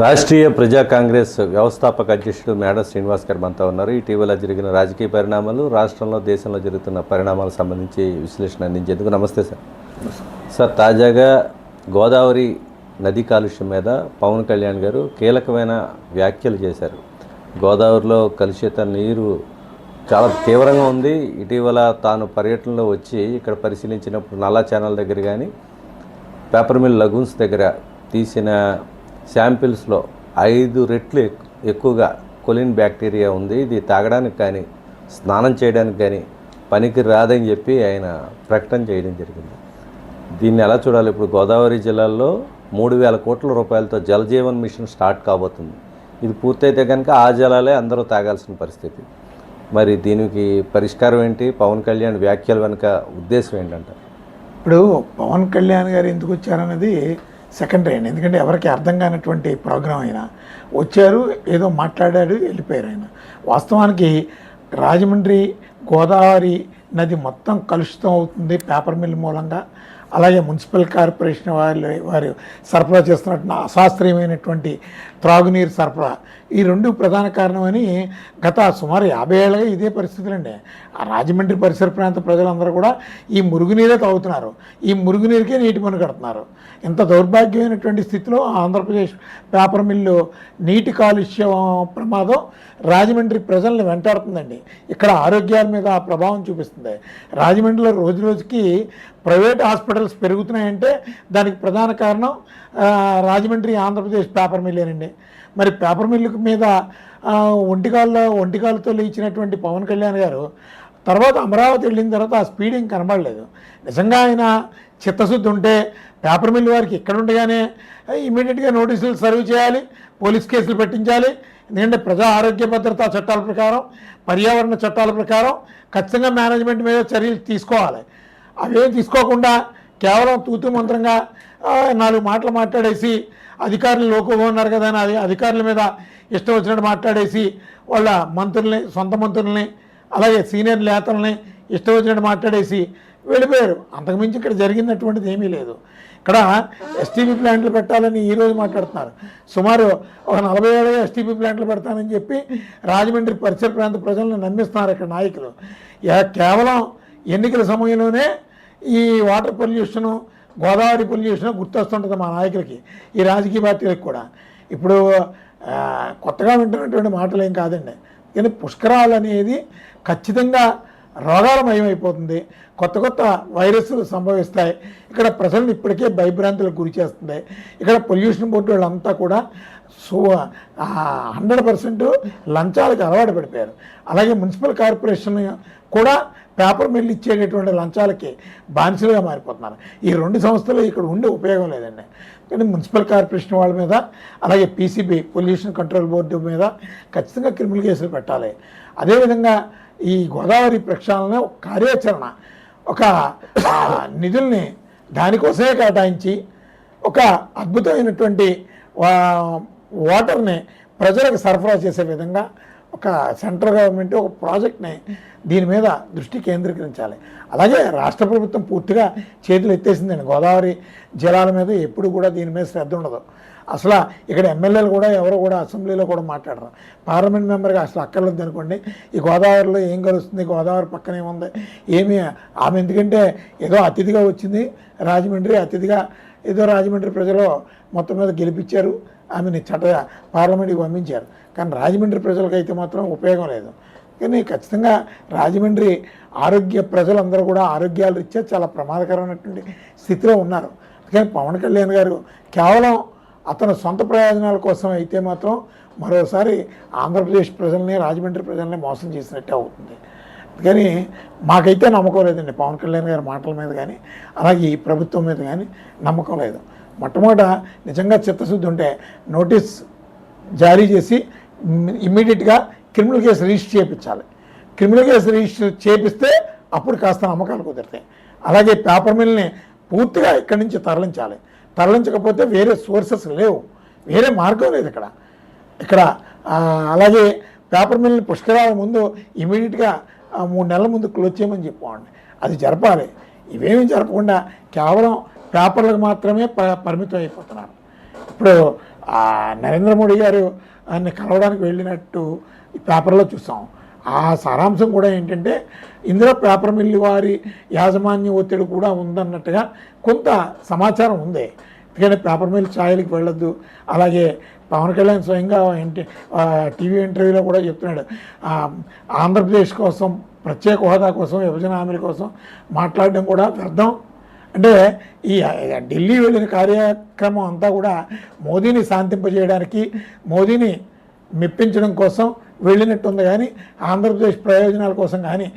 రాష్ట్రీయ ప్రజా కాంగ్రెస్ వ్యవస్థాపక అధ్యక్షుడు మేడ శ్రీనివాస్ గారు మనతో ఉన్నారు. ఇటీవల జరిగిన రాజకీయ పరిణామాలు, రాష్ట్రంలో దేశంలో జరుగుతున్న పరిణామాలకు సంబంధించి విశ్లేషణ అందించేందుకు నమస్తే సార్. సార్, తాజాగా గోదావరి నదీ కాలుష్యం మీద పవన్ కళ్యాణ్ గారు కీలకమైన వ్యాఖ్యలు చేశారు. గోదావరిలో కలుషిత నీరు చాలా తీవ్రంగా ఉంది. ఇటీవల తాను పర్యటనలో వచ్చి ఇక్కడ పరిశీలించినప్పుడు నల్లా ఛానల్ దగ్గర కానీ పేపర్ మిల్ లగూన్స్ దగ్గర తీసిన శాంపిల్స్లో 5 రెట్లు ఎక్కువగా కొలిన్ బ్యాక్టీరియా ఉంది. ఇది తాగడానికి కానీ స్నానం చేయడానికి కానీ పనికి రాదని చెప్పి ఆయన ప్రకటన చేయడం జరిగింది. దీన్ని ఎలా చూడాలి? ఇప్పుడు గోదావరి జిల్లాల్లో 3,000 కోట్ల రూపాయలతో జలజీవన్ మిషన్ స్టార్ట్ కాబోతుంది. ఇది పూర్తయితే కనుక ఆ జలాలే అందరూ తాగాల్సిన పరిస్థితి. మరి దీనికి పరిష్కారం ఏంటి? పవన్ కళ్యాణ్ వ్యాఖ్యల వెనుక ఉద్దేశం ఏంటంటారు? ఇప్పుడు పవన్ కళ్యాణ్ గారు ఎందుకు వచ్చారన్నది సెకండరీ అండి. ఎందుకంటే ఎవరికి అర్థం కానటువంటి ప్రోగ్రాం అయినా వచ్చారు, ఏదో మాట్లాడాడు, వెళ్ళిపోయారు. ఆయన వాస్తవానికి రాజమండ్రి గోదావరి నది మొత్తం కలుషితం అవుతుంది పేపర్ మిల్ మూలంగా. అలాగే మున్సిపల్ కార్పొరేషన్ వారు సరఫరా చేస్తున్నట్టు అశాస్త్రీయమైనటువంటి త్రాగునీరు సరఫరా, ఈ 2 ప్రధాన కారణమని గత సుమారు 50 ఏళ్ళగా ఇదే పరిస్థితులండి. ఆ రాజమండ్రి పరిసర ప్రాంత ప్రజలందరూ కూడా ఈ మురుగునీరే తాగుతున్నారు, ఈ మురుగునీరుకే నీటి పన్ను కడుతున్నారు. ఇంత దౌర్భాగ్యమైనటువంటి స్థితిలో ఆంధ్రప్రదేశ్ పేపర్ మిల్లు నీటి కాలుష్య ప్రమాదం రాజమండ్రి ప్రజల్ని వెంటాడుతుందండి. ఇక్కడ ఆరోగ్యాల మీద ప్రభావం చూపిస్తుంది. రాజమండ్రిలో రోజు రోజుకి ప్రైవేట్ హాస్పిటల్స్ పెరుగుతున్నాయంటే దానికి ప్రధాన కారణం రాజమండ్రి ఆంధ్రప్రదేశ్ పేపర్ మిల్లేనండి. మరి పేపర్ మిల్లు మీద ఒంటికాలతో లేచినటువంటి పవన్ కళ్యాణ్ గారు తర్వాత అమరావతి వెళ్ళిన తర్వాత ఆ స్పీడ్ ఏం కనబడలేదు. నిజంగా ఆయన చిత్తశుద్ధి ఉంటే పేపర్ మిల్ వారికి ఇక్కడ ఉండగానే ఇమీడియట్గా నోటీసులు సర్వ్ చేయాలి, పోలీస్ కేసులు పెట్టించాలి. ఎందుకంటే ప్రజా ఆరోగ్య భద్రతా చట్టాల ప్రకారం, పర్యావరణ చట్టాల ప్రకారం ఖచ్చితంగా మేనేజ్మెంట్ మీద చర్యలు తీసుకోవాలి. అవేం తీసుకోకుండా కేవలం తూతు మంత్రంగా 4 మాటలు మాట్లాడేసి అధికారులు లోకుగా ఉన్నారు కదా అని అధికారుల మీద ఇష్టం వచ్చినట్టు మాట్లాడేసి వాళ్ళ మంత్రుల్ని, సొంత మంత్రుల్ని, అలాగే సీనియర్ నేతల్ని ఇష్టం వచ్చినట్టు మాట్లాడేసి వెళ్ళిపోయారు. అంతకుమించి ఇక్కడ జరిగినటువంటిది ఏమీ లేదు. ఇక్కడ ఎస్టీపీ ప్లాంట్లు పెట్టాలని ఈరోజు మాట్లాడుతున్నారు. సుమారు ఒక 40 ఏళ్ళుగా ఎస్టీపీ ప్లాంట్లు పెడతానని చెప్పి రాజమండ్రి పరిసర ప్రాంత ప్రజలను నమ్మిస్తున్నారు ఇక్కడ నాయకులు. కేవలం ఎన్నికల సమయంలోనే ఈ వాటర్ పొల్యూషను, గోదావరి పొల్యూషన్ గుర్తొస్తుంటుంది మా నాయకులకి, ఈ రాజకీయ పార్టీలకు కూడా. ఇప్పుడు కొత్తగా వింటున్నటువంటి మాటలు ఏం కాదండి. కానీ పుష్కరాలు అనేది ఖచ్చితంగా రోగాలమయమైపోతుంది. కొత్త కొత్త వైరస్లు సంభవిస్తాయి. ఇక్కడ ప్రజలను ఇప్పటికే భయభ్రాంతులకు గురి చేస్తుంది. ఇక్కడ పొల్యూషన్ బోర్డు వాళ్ళంతా కూడా 100% లంచాలకు అలవాటు పడిపోయారు. అలాగే మున్సిపల్ కార్పొరేషన్ కూడా పేపర్ మిల్ ఇచ్చేటటువంటి లంచాలకి బానిసలుగా మారిపోతున్నారు. ఈ 2 సంస్థలు ఇక్కడ ఉండే ఉపయోగం లేదండి. కానీ మున్సిపల్ కార్పొరేషన్ వాళ్ళ మీద, అలాగే పీసీబీ పొల్యూషన్ కంట్రోల్ బోర్డు మీద ఖచ్చితంగా క్రిమినల్ కేసులు పెట్టాలి. అదేవిధంగా ఈ గోదావరి ప్రక్షాళన ఒక కార్యాచరణ, ఒక నిధుల్ని దానికోసమే కేటాయించి ఒక అద్భుతమైనటువంటి వాటర్ని ప్రజలకు సరఫరా చేసే విధంగా ఒక సెంట్రల్ గవర్నమెంట్ ఒక ప్రాజెక్ట్ని దీని మీద దృష్టి కేంద్రీకరించాలి. అలాగే రాష్ట్ర ప్రభుత్వం పూర్తిగా చేతులు ఎత్తేసిందండి. గోదావరి జలాల మీద ఎప్పుడు కూడా దీని మీద శ్రద్ధ ఉండదు. అసలు ఇక్కడ ఎమ్మెల్యేలు కూడా ఎవరు కూడా అసెంబ్లీలో కూడా మాట్లాడరు. పార్లమెంట్ మెంబర్గా అసలు అక్కర్లేదు అనుకోండి. ఈ గోదావరిలో ఏం కలుస్తుంది, గోదావరి పక్కనే ఉంది ఏమి, ఆమె ఎందుకంటే ఏదో అతిథిగా వచ్చింది రాజమండ్రి, అతిథిగా ఏదో రాజమండ్రి ప్రజలు మొత్తం మీద గెలిపించారు, ఆమెని పార్లమెంట్కి పంపించారు. కానీ రాజమండ్రి ప్రజలకైతే మాత్రం ఉపయోగం లేదు. కానీ ఖచ్చితంగా రాజమండ్రి ఆరోగ్య ప్రజలందరూ కూడా ఆరోగ్యాలు రీత్యా చాలా ప్రమాదకరమైనటువంటి స్థితిలో ఉన్నారు. కానీ పవన్ కళ్యాణ్ గారు కేవలం అతని సొంత ప్రయోజనాల కోసం అయితే మాత్రం మరోసారి ఆంధ్రప్రదేశ్ ప్రజల్ని, రాజమండ్రి ప్రజల్ని మోసం చేసినట్టే అవుతుంది. కానీ మాకైతే నమ్మకం లేదండి పవన్ కళ్యాణ్ గారి మాటల మీద కానీ, అలాగే ఈ ప్రభుత్వం మీద కానీ నమ్మకం లేదు. మొట్టమొదట నిజంగా చిత్తశుద్ధి ఉంటే నోటీస్ జారీ చేసి ఇమ్మీడియట్గా క్రిమినల్ కేసు రిజిస్టర్ చేయించాలి. క్రిమినల్ కేసు రిజిస్టర్ చేపిస్తే అప్పుడు కాస్త నమ్మకాలు కుదురుతాయి. అలాగే పేపర్ మిల్ని పూర్తిగా ఇక్కడి నుంచి తరలించాలి. తరలించకపోతే వేరే సోర్సెస్ లేవు, వేరే మార్గం లేదు ఇక్కడ. అలాగే పేపర్ మిల్ని పుష్కరాల ముందు ఇమీడియట్గా 3 నెలల ముందు క్లోజ్ చేయమని చెప్పండి. అది జరపాలి. ఇవేమీ జరపకుండా కేవలం పేపర్లకు మాత్రమే పరిమితం అయిపోతున్నారు. ఇప్పుడు నరేంద్ర మోడీ గారు ఆయన్ని కలవడానికి వెళ్ళినట్టు ఈ పేపర్లో చూసాం. ఆ సారాంశం కూడా ఏంటంటే ఇందులో పేపర్ మిల్లు వారి యాజమాన్య ఒత్తిడి కూడా ఉందన్నట్టుగా కొంత సమాచారం ఉంది. ఎందుకంటే పేపర్ మిల్ ఛాయలకి వెళ్ళొద్దు. అలాగే పవన్ కళ్యాణ్ స్వయంగా టీవీ ఇంటర్వ్యూలో కూడా చెప్తున్నాడు, ఆంధ్రప్రదేశ్ కోసం, ప్రత్యేక హోదా కోసం, విభజన హామీల కోసం మాట్లాడడం కూడా వ్యర్థం. అంటే ఈ ఢిల్లీ వెళ్ళిన కార్యక్రమం అంతా కూడా మోదీని శాంతింపజేయడానికి, మోదీని మెప్పించడం కోసం వెళ్ళినట్టుంది. కానీ ఆంధ్రప్రదేశ్ ప్రయోజనాల కోసం కానీ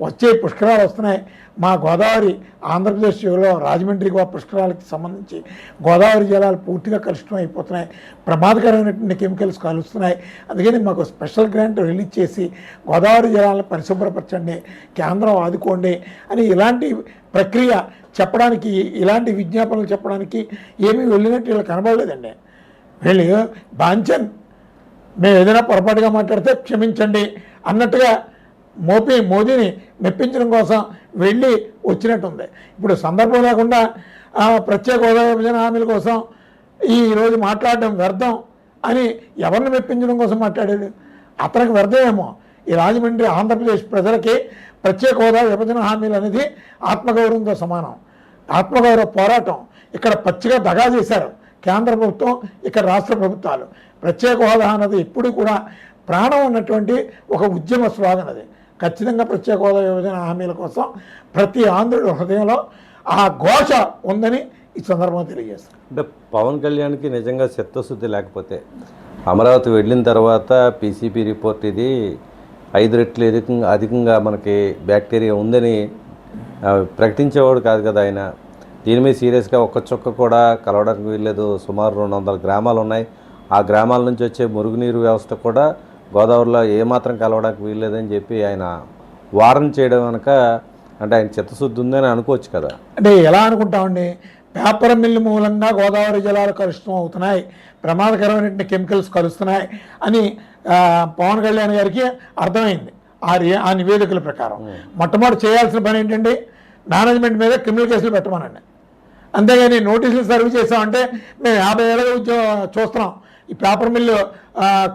వచ్చే పుష్కరాలు వస్తున్నాయి. మా గోదావరి ఆంధ్రప్రదేశ్లో రాజమండ్రి పుష్కరాలకి సంబంధించి గోదావరి జలాలు పూర్తిగా కలుషితం అయిపోతున్నాయి, ప్రమాదకరమైనటువంటి కెమికల్స్ కలుస్తున్నాయి. అందుకని మాకు స్పెషల్ గ్రాంట్ రిలీజ్ చేసి గోదావరి జలాలను పరిశుభ్రపరచండి, కేంద్రం ఆదుకోండి అని ఇలాంటి ప్రక్రియ చెప్పడానికి, ఇలాంటి విజ్ఞాపనలు చెప్పడానికి ఏమీ వెళ్ళినట్టు వీళ్ళు కనబడలేదండి. వీళ్ళు బాంఛన్ మేము ఏదైనా పొరపాటుగా మాట్లాడితే క్షమించండి అన్నట్టుగా మోదీని మెప్పించడం కోసం వెళ్ళి వచ్చినట్టుంది. ఇప్పుడు సందర్భం లేకుండా ప్రత్యేక హోదా, విభజన హామీల కోసం ఈరోజు మాట్లాడడం వ్యర్థం అని ఎవరిని మెప్పించడం కోసం మాట్లాడాడు? అతనికి వ్యర్థమేమో. ఈ రాజమండ్రి ఆంధ్రప్రదేశ్ ప్రజలకి ప్రత్యేక హోదా, విభజన హామీలు అనేది ఆత్మగౌరవంతో సమానం, ఆత్మగౌరవ పోరాటం. ఇక్కడ పచ్చిగా దగా చేశారు కేంద్ర ప్రభుత్వం, ఇక్కడ రాష్ట్ర ప్రభుత్వాలు. ప్రత్యేక హోదా అన్నది ఎప్పుడు కూడా ప్రాణం ఉన్నటువంటి ఒక ఉద్యమ స్లోగన్. అది ఖచ్చితంగా ప్రత్యేక హోదా, విభజన హామీల కోసం ప్రతి ఆంధ్రుడి హృదయంలో ఆ ఘోష ఉందని ఈ సందర్భంగా తెలియజేస్తాను. అంటే పవన్ కళ్యాణ్కి నిజంగా చిత్తశుద్ధి లేకపోతే అమరావతి వెళ్ళిన తర్వాత పీసీపీ రిపోర్ట్ ఇది 5 రెట్లు అధికంగా మనకి బ్యాక్టీరియా ఉందని ప్రకటించేవాడు కాదు కదా ఆయన. దీని మీద సీరియస్గా ఒక్క చుక్క కూడా కలవడానికి వీల్లేదు. సుమారు 200 గ్రామాలు ఉన్నాయి. ఆ గ్రామాల నుంచి వచ్చే మురుగునీరు వ్యవస్థ కూడా గోదావరిలో ఏమాత్రం కలవడానికి వీల్లేదని చెప్పి ఆయన వారన్ చేయడం కనుక అంటే ఆయన చిత్తశుద్ధి ఉందని అనుకోవచ్చు కదా. అంటే ఎలా అనుకుంటామండి? పేపర్ మిల్లు మూలంగా గోదావరి జలాలు కలుషితం అవుతున్నాయి, ప్రమాదకరమైనటువంటి కెమికల్స్ కలుస్తున్నాయి అని పవన్ కళ్యాణ్ గారికి అర్థమైంది. ఆ నివేదికల ప్రకారం మొట్టమొదటి చేయాల్సిన పని ఏంటంటే మేనేజ్మెంట్ మీద క్రిమినల్ కేసులు పెట్టమనండి. అంతేగాని నోటీసులు సర్వ్ చేసామంటే మేము 50 ఏళ్ళగా చూస్తున్నాం ఈ పేపర్ మిల్లు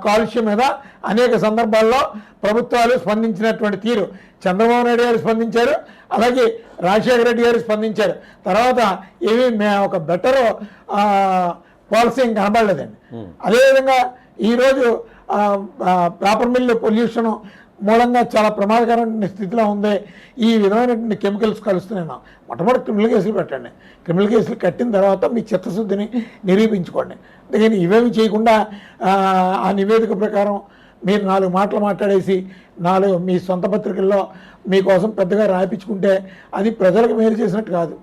కాలుష్యం మీద అనేక సందర్భాల్లో ప్రభుత్వాలు స్పందించినటువంటి తీరు. చంద్రబాబు నాయుడు గారు స్పందించారు, అలాగే రాజశేఖర రెడ్డి గారు స్పందించారు. తర్వాత ఏమీ ఒక బెటర్ పాలసీ ఏం కనబడలేదండి. అదేవిధంగా ఈరోజు పేపర్ మిల్లు పొల్యూషన్ మూలంగా చాలా ప్రమాదకరమైన స్థితిలో ఉంది. ఈ విధమైనటువంటి కెమికల్స్ కలుస్తున్నాయి. మొట్టమొదటి క్రిమినల్ కేసులు పెట్టండి. క్రిమినల్ కేసులు కట్టిన తర్వాత మీ చిత్తశుద్ధిని నిరూపించుకోండి. అందుకని ఇవేమి చేయకుండా ఆ నివేదిక ప్రకారం మీరు 4 మాటలు మాట్లాడేసి 4 మీ సొంత పత్రికల్లో మీకోసం పెద్దగా రాయించుకుంటే అది ప్రజలకు మేలు చేసినట్టు కాదు.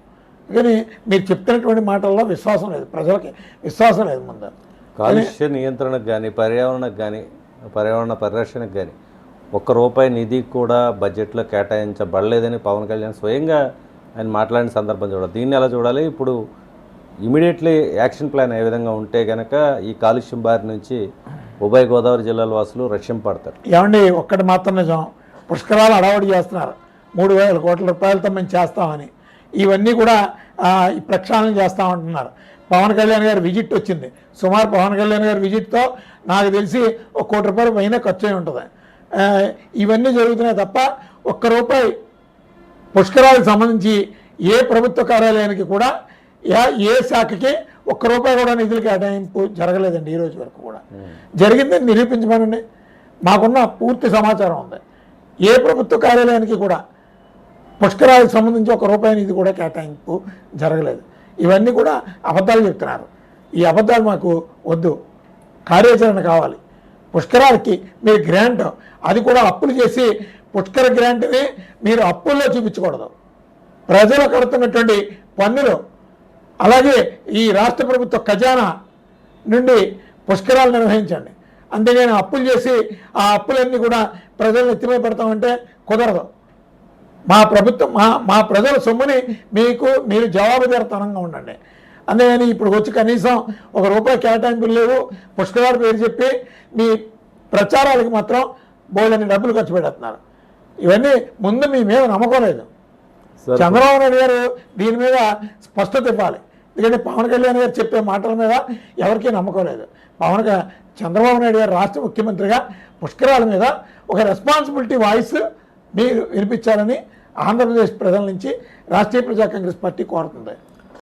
కానీ మీరు చెప్తున్నటువంటి మాటల్లో విశ్వాసం లేదు, ప్రజలకి విశ్వాసం లేదు. ముందు కాలుష్య నియంత్రణకు కానీ, పర్యావరణకు కానీ, పర్యావరణ పరిరక్షణకు కానీ ₹1 నిధి కూడా బడ్జెట్లో కేటాయించబడలేదని పవన్ కళ్యాణ్ స్వయంగా ఆయన మాట్లాడిన సందర్భం చూడాలి. దీన్ని ఎలా చూడాలి? ఇప్పుడు ఇమీడియట్లీ యాక్షన్ ప్లాన్ ఏ విధంగా ఉంటే కనుక ఈ కాలుష్యం బారి నుంచి ఉభయ గోదావరి జిల్లాల వాసులు రక్షింపడతారు. ఏమండి, ఒక్కటి మాత్రం నిజం, పుష్కరాలు అడవాడి చేస్తున్నారు. 3,000 కోట్ల రూపాయలతో మేము చేస్తామని ఇవన్నీ కూడా ప్రక్షాళన చేస్తామంటున్నారు. పవన్ కళ్యాణ్ గారి విజిట్ వచ్చింది. సుమారు పవన్ కళ్యాణ్ గారి విజిట్తో నాకు తెలిసి ₹1 కోటి పైన ఖర్చు అయి ఉంటుంది. ఇవన్నీ జరుగుతున్నాయి తప్ప ₹1 పుష్కరాలకు సంబంధించి ఏ ప్రభుత్వ కార్యాలయానికి కూడా ఏ శాఖకి ₹1 కూడా నిధులు కేటాయింపు జరగలేదండి ఈ రోజు వరకు కూడా. జరిగిందని నిరూపించమనండి. మాకున్న పూర్తి సమాచారం ఉంది. ఏ ప్రభుత్వ కార్యాలయానికి కూడా పుష్కరాలకు సంబంధించి ₹1 నిధి కూడా కేటాయింపు జరగలేదు. ఇవన్నీ కూడా అబద్ధాలు చెప్తున్నారు. ఈ అబద్ధాలు మాకు వద్దు, కార్యాచరణ కావాలి. పుష్కరాలకి మీరు గ్రాంట్, అది కూడా అప్పులు చేసి పుష్కర గ్రాంట్ని మీరు అప్పుల్లో చూపించకూడదు. ప్రజలు కడుతున్నటువంటి పన్నులు, అలాగే ఈ రాష్ట్ర ప్రభుత్వ ఖజానా నుండి పుష్కరాలు నిర్వహించండి. అంతేగాని అప్పులు చేసి ఆ అప్పులన్నీ కూడా ప్రజలు ఎత్తిమే పెడతామంటే కుదరదు. మా ప్రభుత్వం మా ప్రజల సొమ్ముని మీరు జవాబుదారితనంగా ఉండండి. అంతేగాని ఇప్పుడు వచ్చి కనీసం ₹1 కేటాయింపులు లేవు, పుష్కరాలు పేరు చెప్పి మీ ప్రచారాలకు మాత్రం బోల్డని డబ్బులు ఖర్చు పెడుతున్నారు. ఇవన్నీ ముందు మీ మీద నమ్మకం లేదు. చంద్రబాబు నాయుడు గారు దీని మీద స్పష్టత ఇవ్వాలి. ఎందుకంటే పవన్ కళ్యాణ్ గారు చెప్పే మాటల మీద ఎవరికీ నమ్మకం లేదు. చంద్రబాబు నాయుడు గారు రాష్ట్ర ముఖ్యమంత్రిగా పుష్కరాల మీద ఒక రెస్పాన్సిబిలిటీ వాయిస్ మీరు వినిపించాలని ఆంధ్రప్రదేశ్ ప్రజల నుంచి రాష్ట్రీయ ప్రజా కాంగ్రెస్ పార్టీ కోరుతుంది.